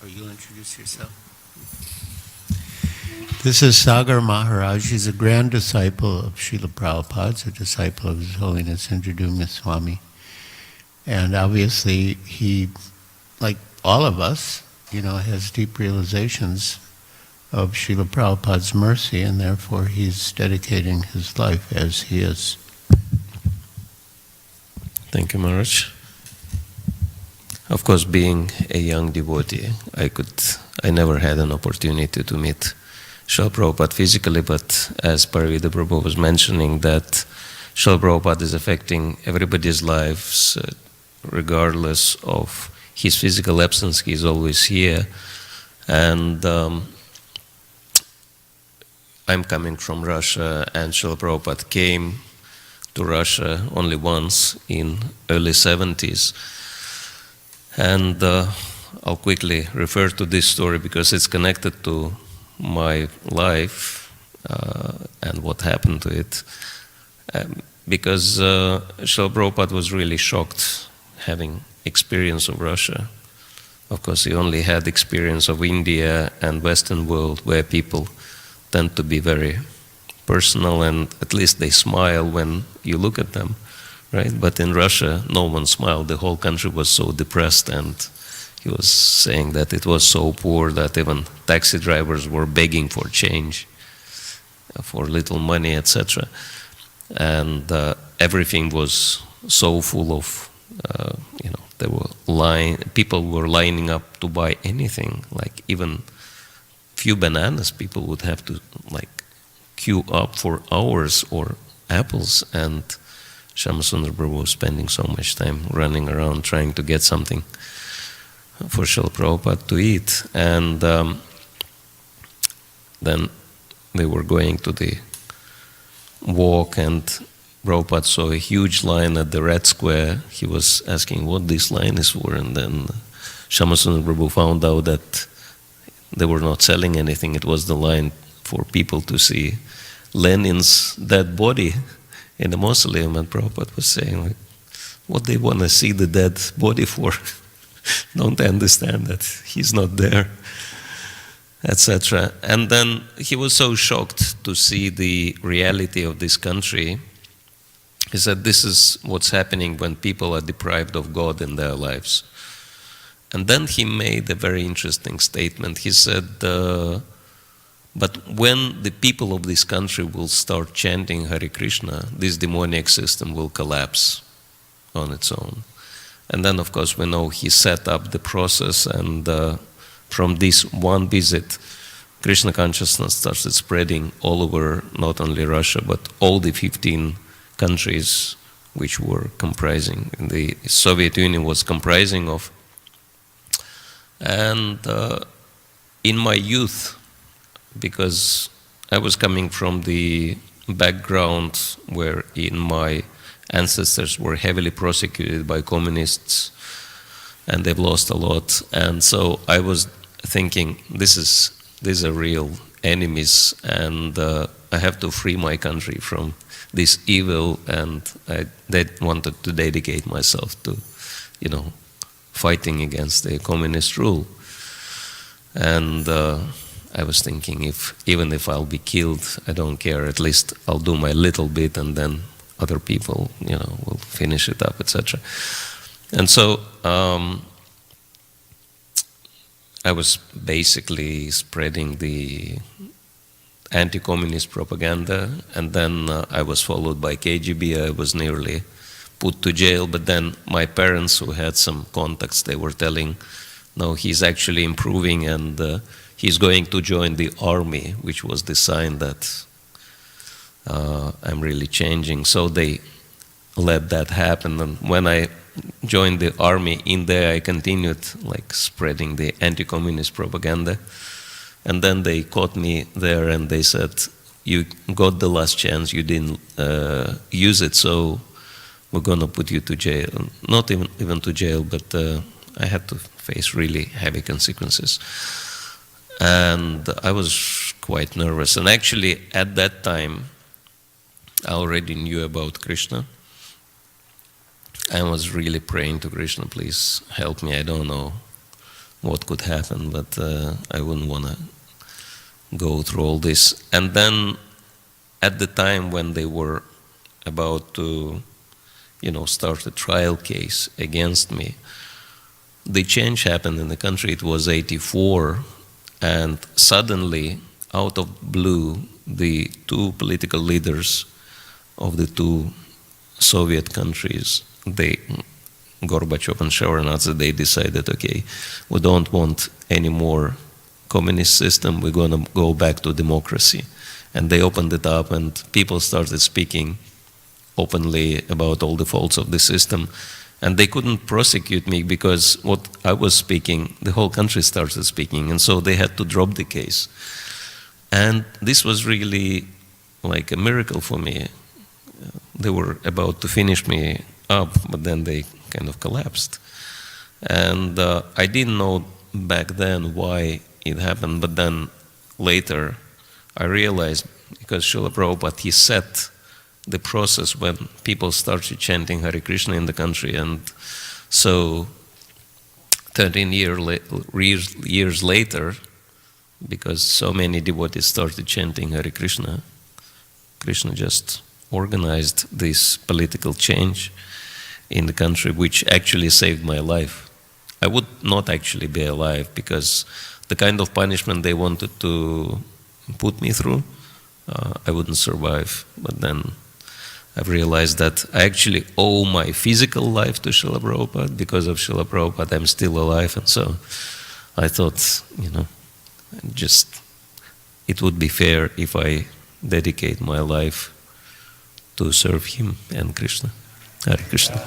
Or you'll introduce yourself. This is Sagar Maharaj. He's a grand disciple of Srila Prabhupada, a disciple of His Holiness Indradyumna Swami. And obviously he, like all of us, has deep realizations of Srila Prabhupada's mercy, and therefore he's dedicating his life as he is. Thank you, Maharaj. Of course, being a young devotee, I never had an opportunity to meet Srila Prabhupada physically, but as Parvida Prabhu was mentioning, that Srila Prabhupada is affecting everybody's lives, regardless of his physical absence, he is always here. And I'm coming from Russia, and Srila Prabhupada came to Russia only once in early 70s. And I'll quickly refer to this story because it's connected to my life and what happened to it. Because Srila Prabhupada was really shocked having experience of Russia. Of course, he only had experience of India and Western world, where people tend to be very personal, and at least they smile when you look at them, right? But in Russia, no one smiled. The whole country was so depressed, and he was saying that it was so poor that even taxi drivers were begging for change, for little money, etc. And everything was so full of, people were lining up to buy anything, like even few bananas, people would have to queue up for hours, or apples, and Shyamasundar Prabhu was spending so much time running around trying to get something for Srila Prabhupada to eat. And then they were going to the walk, and Prabhupada saw a huge line at the Red Square. He was asking what this line is for, and then Shyamasundar Prabhu found out that they were not selling anything. It was the line for people to see Lenin's dead body in the mausoleum, and Prabhupada was saying, what they want to see the dead body for? Don't they understand that he's not there, etc. And then he was so shocked to see the reality of this country. He said, this is what's happening when people are deprived of God in their lives. And then he made a very interesting statement. He said, but when the people of this country will start chanting Hare Krishna, this demoniac system will collapse on its own. And then, of course, we know he set up the process, and from this one visit, Krishna consciousness started spreading all over not only Russia, but all the 15 countries which were comprising, the Soviet Union was comprising of. And in my youth, because I was coming from the background wherein my ancestors were heavily prosecuted by communists, and they've lost a lot. And so I was thinking, these are real enemies, and I have to free my country from this evil. And I wanted to dedicate myself to, fighting against the communist rule. And I was thinking, even if I'll be killed, I don't care. At least I'll do my little bit, and then other people, will finish it up, etc. And so I was basically spreading the anti-communist propaganda, and then I was followed by KGB. I was nearly put to jail, but then my parents, who had some contacts, they were telling, no, he's actually improving, and he's going to join the army, which was the sign that I'm really changing. So they let that happen. And when I joined the army, in there I continued spreading the anti-communist propaganda. And then they caught me there, and they said, you got the last chance, you didn't use it, so we're going to put you to jail. Not even to jail, but I had to face really heavy consequences. And I was quite nervous. And actually, at that time, I already knew about Krishna. I was really praying to Krishna, please help me, I don't know what could happen, but I wouldn't want to go through all this. And then at the time when they were about to, start a trial case against me, the change happened in the country. It was 84, and suddenly, out of blue, the two political leaders of the two Soviet countries, Gorbachev and Shevardnadze, they decided, okay, we don't want any more communist system, we're going to go back to democracy. And they opened it up, and people started speaking openly about all the faults of the system. And they couldn't prosecute me because what I was speaking, the whole country started speaking, and so they had to drop the case. And this was really like a miracle for me. They were about to finish me up, but then they kind of collapsed. And I didn't know back then why it happened, but then later I realized, because Srila Prabhupada, he set the process when people started chanting Hare Krishna in the country. And so 13 years later, because so many devotees started chanting Hare Krishna, Krishna just organized this political change in the country, which actually saved my life. I would not actually be alive, because the kind of punishment they wanted to put me through, I wouldn't survive. But then I've realized that I actually owe my physical life to Srila Prabhupada. Because of Srila Prabhupada, I'm still alive. And so I thought, it would be fair if I dedicate my life to serve him and Krishna. Hare Krishna.